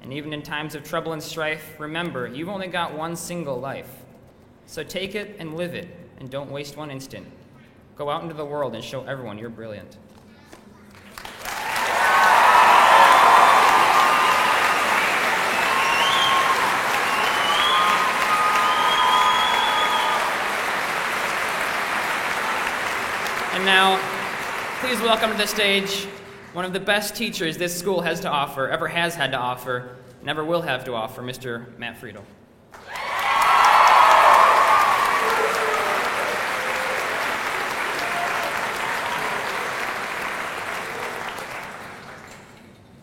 And even in times of trouble and strife, remember, you've only got one single life. So take it and live it, and don't waste one instant. Go out into the world and show everyone you're brilliant. And now, please welcome to the stage one of the best teachers this school has to offer, ever has had to offer, never will have to offer, Mr. Matt Friedel.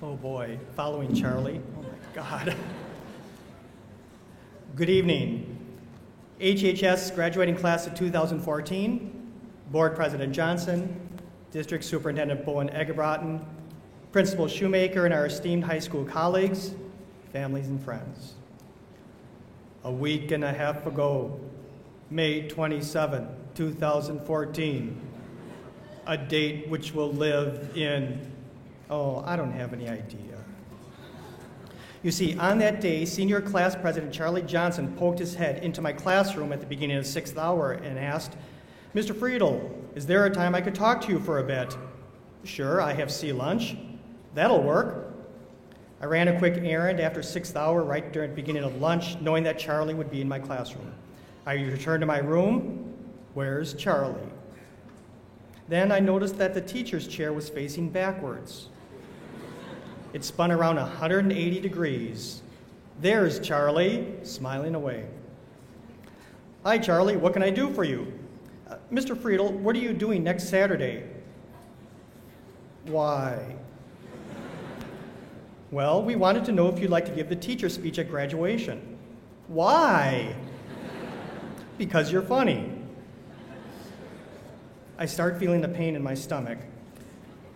Oh boy, following Charlie. Oh my God. Good evening. HHS graduating class of 2014, Board President Johnson, District Superintendent Bowen Egerbrotten, Principal Shoemaker, and our esteemed high school colleagues, families, and friends. A week and a half ago, May 27, 2014, a date which will live in, oh, I don't have any idea. You see, on that day, Senior Class President Charlie Johnson poked his head into my classroom at the beginning of the 6th hour and asked, "Mr. Friedel, is there a time I could talk to you for a bit?" "Sure, I have sea lunch." "That'll work." I ran a quick errand after 6th hour right during the beginning of lunch, knowing that Charlie would be in my classroom. I returned to my room. Where's Charlie? Then I noticed that the teacher's chair was facing backwards. It spun around 180 degrees. There's Charlie, smiling away. "Hi, Charlie, what can I do for you?" "Mr. Friedel, what are you doing next Saturday?" "Why?" "Well, we wanted to know if you'd like to give the teacher speech at graduation." "Why?" "Because you're funny." I start feeling the pain in my stomach.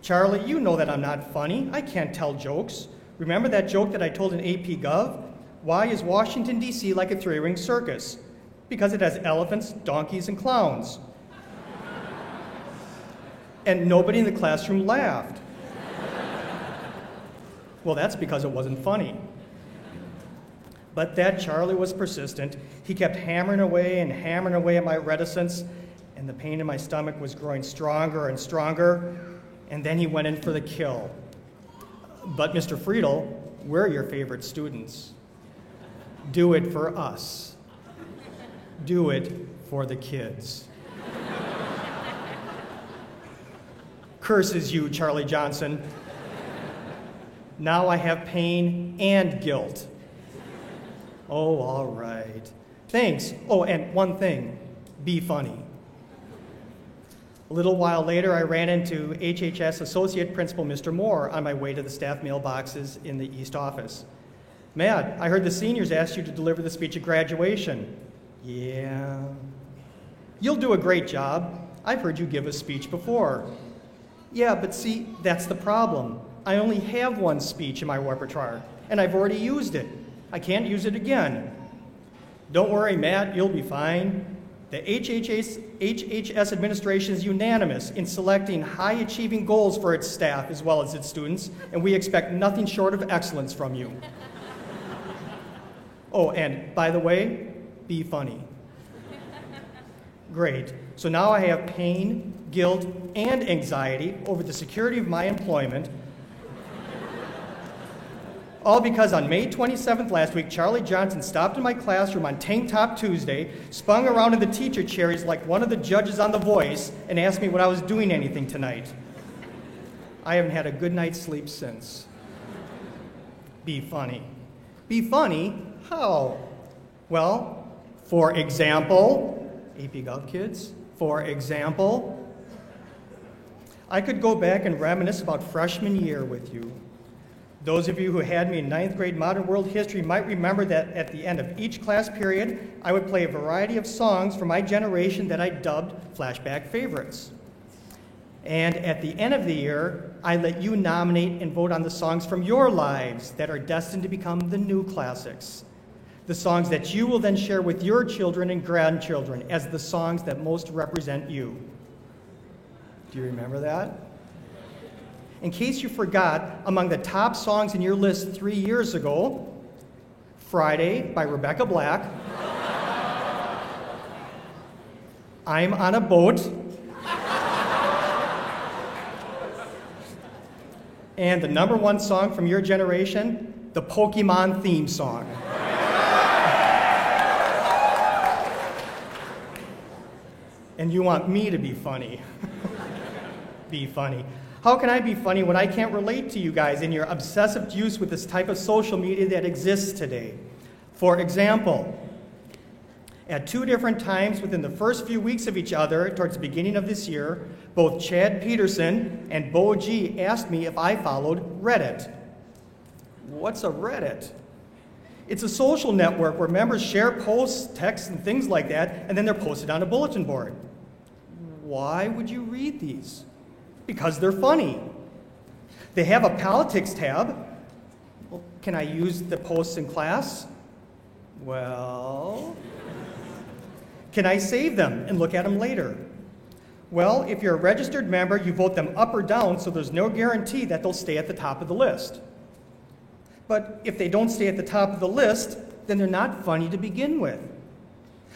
"Charlie, you know that I'm not funny. I can't tell jokes. Remember that joke that I told in AP Gov? Why is Washington, D.C. like a three-ring circus? Because it has elephants, donkeys, and clowns." And nobody in the classroom laughed. Well, that's because it wasn't funny. But that Charlie was persistent. He kept hammering away at my reticence, and the pain in my stomach was growing stronger and stronger, and then he went in for the kill. "But Mr. Friedel, we're your favorite students. Do it for us. Do it for the kids." Curses you, Charlie Johnson. Now I have pain and guilt. Oh, all right. Thanks. Oh, and one thing, be funny. A little while later, I ran into HHS Associate Principal Mr. Moore on my way to the staff mailboxes in the East office. "Matt, I heard the seniors asked you to deliver the speech at graduation." "Yeah." "You'll do a great job. I've heard you give a speech before." "Yeah, but see, that's the problem. I only have one speech in my repertoire, and I've already used it. I can't use it again." "Don't worry, Matt, you'll be fine. The HHS administration is unanimous in selecting high-achieving goals for its staff as well as its students, and we expect nothing short of excellence from you." "Oh, and by the way, be funny." Great. So now I have pain, guilt, and anxiety over the security of my employment, all because on May 27th last week, Charlie Johnson stopped in my classroom on Tank Top Tuesday, spun around in the teacher chairs like one of the judges on The Voice, and asked me what I was doing anything tonight. I haven't had a good night's sleep since. Be funny. Be funny? How? Well, for example, AP Gov kids, for example, I could go back and reminisce about freshman year with you. Those of you who had me in 9th grade Modern World History might remember that at the end of each class period, I would play a variety of songs from my generation that I dubbed flashback favorites. And at the end of the year, I let you nominate and vote on the songs from your lives that are destined to become the new classics. The songs that you will then share with your children and grandchildren as the songs that most represent you. Do you remember that? In case you forgot, among the top songs in your list 3 years ago, Friday by Rebecca Black, I'm on a Boat, and the #1 song from your generation, the Pokemon theme song. And you want me to be funny. Be funny. How can I be funny when I can't relate to you guys in your obsessive use with this type of social media that exists today? For example, at 2 different times within the first few weeks of each other, towards the beginning of this year, both Chad Peterson and Bo G asked me if I followed Reddit. What's a Reddit? It's a social network where members share posts, texts, and things like that, and then they're posted on a bulletin board. Why would you read these? Because they're funny. They have a politics tab. Well, can I use the posts in class? Well, can I save them and look at them later? Well, if you're a registered member, you vote them up or down, so there's no guarantee that they'll stay at the top of the list. But if they don't stay at the top of the list, then they're not funny to begin with.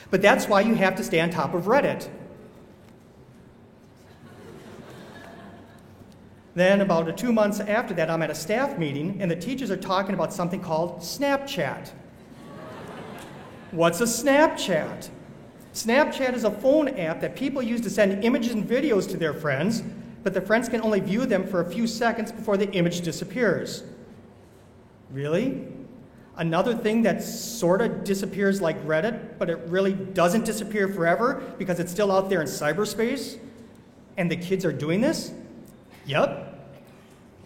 But that's why you have to stay on top of Reddit. Then about 2 months after that, I'm at a staff meeting, and the teachers are talking about something called Snapchat. What's a Snapchat? Snapchat is a phone app that people use to send images and videos to their friends, but the friends can only view them for a few seconds before the image disappears. Really? Another thing that sort of disappears like Reddit, but it really doesn't disappear forever because it's still out there in cyberspace? And the kids are doing this? Yep.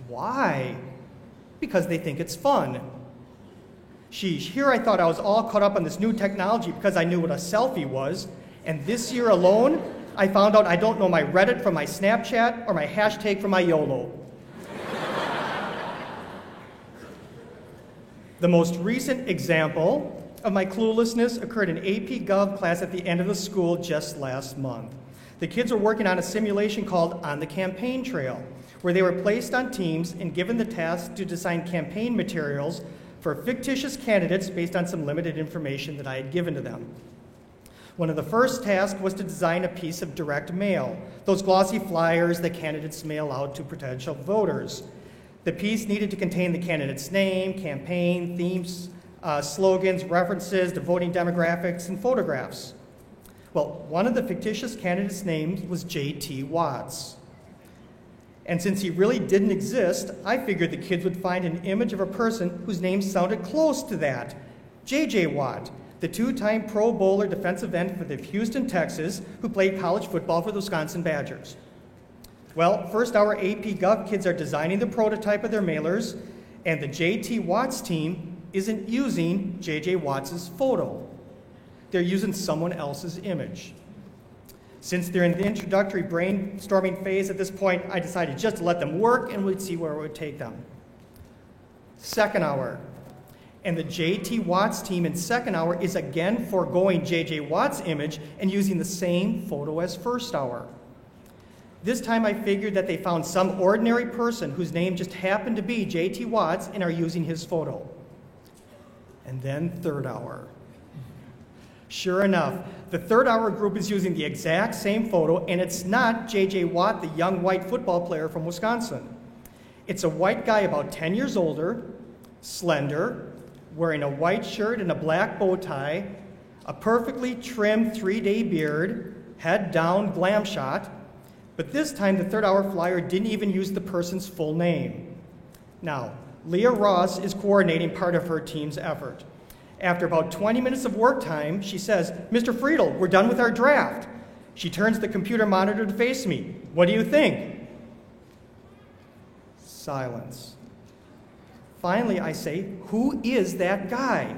Why? Because they think it's fun. Sheesh, here I thought I was all caught up on this new technology because I knew what a selfie was, and this year alone, I found out I don't know my Reddit from my Snapchat or my hashtag from my YOLO. The most recent example of my cluelessness occurred in AP Gov class at the end of the school just last month. The kids were working on a simulation called On the Campaign Trail, where they were placed on teams and given the task to design campaign materials for fictitious candidates based on some limited information that I had given to them. One of the first tasks was to design a piece of direct mail, those glossy flyers that candidates mail out to potential voters. The piece needed to contain the candidate's name, campaign, themes, slogans, references to voting demographics, and photographs. Well, one of the fictitious candidates' names was J.T. Watts. And since he really didn't exist, I figured the kids would find an image of a person whose name sounded close to that, J.J. Watt, the 2-time Pro Bowler defensive end for the Houston Texans who played college football for the Wisconsin Badgers. Well, first our AP Gov kids are designing the prototype of their mailers, and the J.T. Watts team isn't using J.J. Watts' photo. They're using someone else's image. Since they're in the introductory brainstorming phase at this point, I decided just to let them work and we'd see where it would take them. Second hour. And the J.T. Watts team in second hour is again foregoing J.J. Watts' image and using the same photo as first hour. This time I figured that they found some ordinary person whose name just happened to be J.T. Watts and are using his photo. And then third hour. Sure enough, the third hour group is using the exact same photo, and it's not J.J. Watt, the young white football player from Wisconsin. It's a white guy about 10 years older, slender, wearing a white shirt and a black bow tie, a perfectly trimmed 3-day beard, head down, glam shot. But this time, the third hour flyer didn't even use the person's full name. Now, Leah Ross is coordinating part of her team's effort. After about 20 minutes of work time, she says, "Mr. Friedel, we're done with our draft." She turns the computer monitor to face me. "What do you think?" Silence. Finally, I say, "Who is that guy?"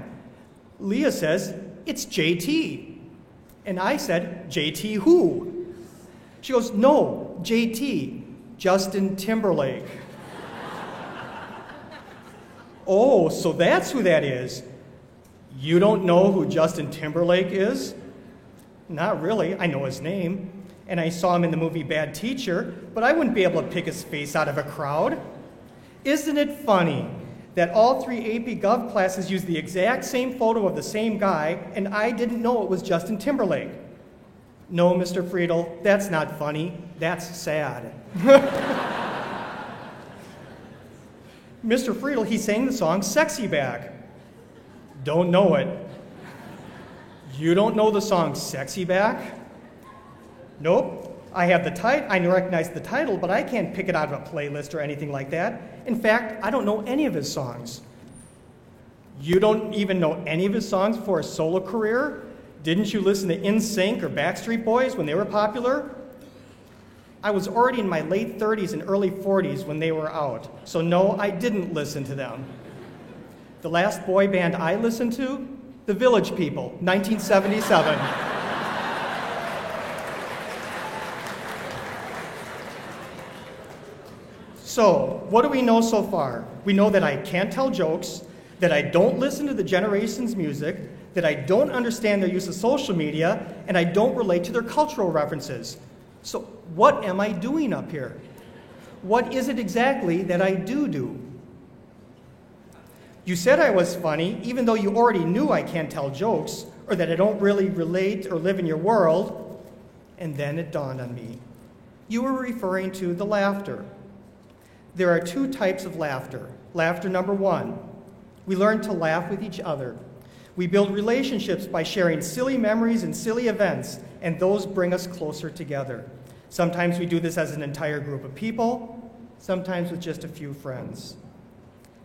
Leah says, "It's JT." And I said, "JT who?" She goes, "No, JT, Justin Timberlake." "Oh, so that's who that is." "You don't know who Justin Timberlake is?" "Not really. I know his name. and I saw him in the movie Bad Teacher, but I wouldn't be able to pick his face out of a crowd. Isn't it funny that all 3 AP Gov classes used the exact same photo of the same guy, and I didn't know it was Justin Timberlake? No, Mr. Friedel, that's not funny. That's sad. Mr. Friedel, he sang the song Sexy Back. Don't know it. You don't know the song Sexy Back? Nope. I recognize the title, but I can't pick it out of a playlist or anything like that. In fact, I don't know any of his songs. You don't even know any of his songs for a solo career? Didn't you listen to NSYNC or Backstreet Boys when they were popular? I was already in my late 30s and early 40s when they were out, so no, I didn't listen to them. The last boy band I listened to, The Village People, 1977. So, what do we know so far? We know that I can't tell jokes, that I don't listen to the generation's music, that I don't understand their use of social media, and I don't relate to their cultural references. So, what am I doing up here? What is it exactly that I do? You said I was funny, even though you already knew I can't tell jokes, or that I don't really relate or live in your world. And then it dawned on me. You were referring to the laughter. There are 2 types of laughter. Laughter number 1, we learn to laugh with each other. We build relationships by sharing silly memories and silly events, and those bring us closer together. Sometimes we do this as an entire group of people, sometimes with just a few friends.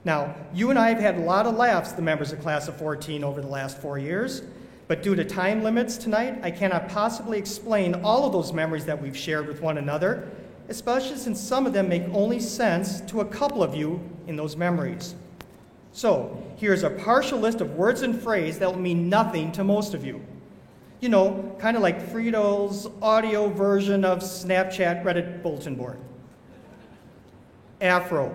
Now, you and I have had a lot of laughs, the members of Class of 14, over the last 4 years, but due to time limits tonight, I cannot possibly explain all of those memories that we've shared with one another, especially since some of them make only sense to a couple of you in those memories. So, here's a partial list of words and phrases that will mean nothing to most of you. You know, kind of like Friedel's audio version of Snapchat Reddit bulletin board. Afro,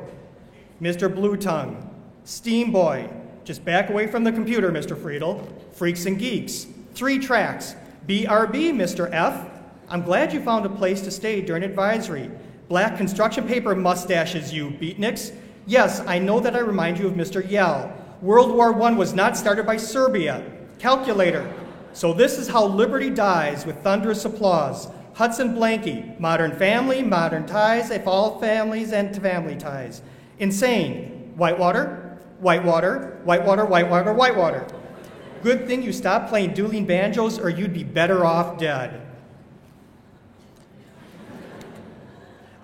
Mr. Blue Tongue, Steam Boy, just back away from the computer, Mr. Friedel, Freaks and Geeks, 3 tracks, BRB, Mr. F, I'm glad you found a place to stay during advisory, Black construction paper mustaches, you beatniks. Yes, I know that I remind you of Mr. Yell. World War I was not started by Serbia. Calculator. So this is how liberty dies, with thunderous applause. Hudson Blanky. Modern family, modern ties, if all families and family ties. Insane. Whitewater, Whitewater, Whitewater, Whitewater, Whitewater. Good thing you stopped playing dueling banjos or you'd be better off dead.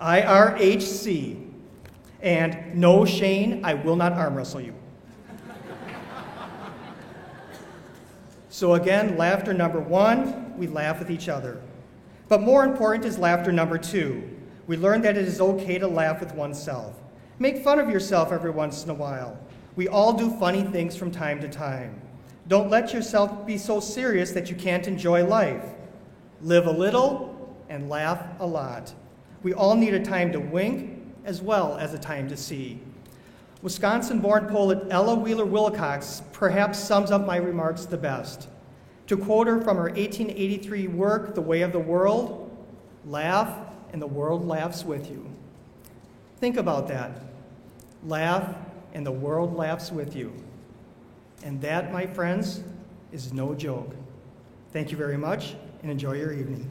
IRHC. And no, Shane, I will not arm wrestle you. So again, laughter number 1, we laugh with each other. But more important is laughter number 2. We learn that it is okay to laugh with oneself. Make fun of yourself every once in a while. We all do funny things from time to time. Don't let yourself be so serious that you can't enjoy life. Live a little and laugh a lot. We all need a time to wink as well as a time to see. Wisconsin-born poet Ella Wheeler Wilcox perhaps sums up my remarks the best. To quote her from her 1883 work, The Way of the World, laugh and the world laughs with you. Think about that. Laugh and the world laughs with you. And that, my friends, is no joke. Thank you very much and enjoy your evening.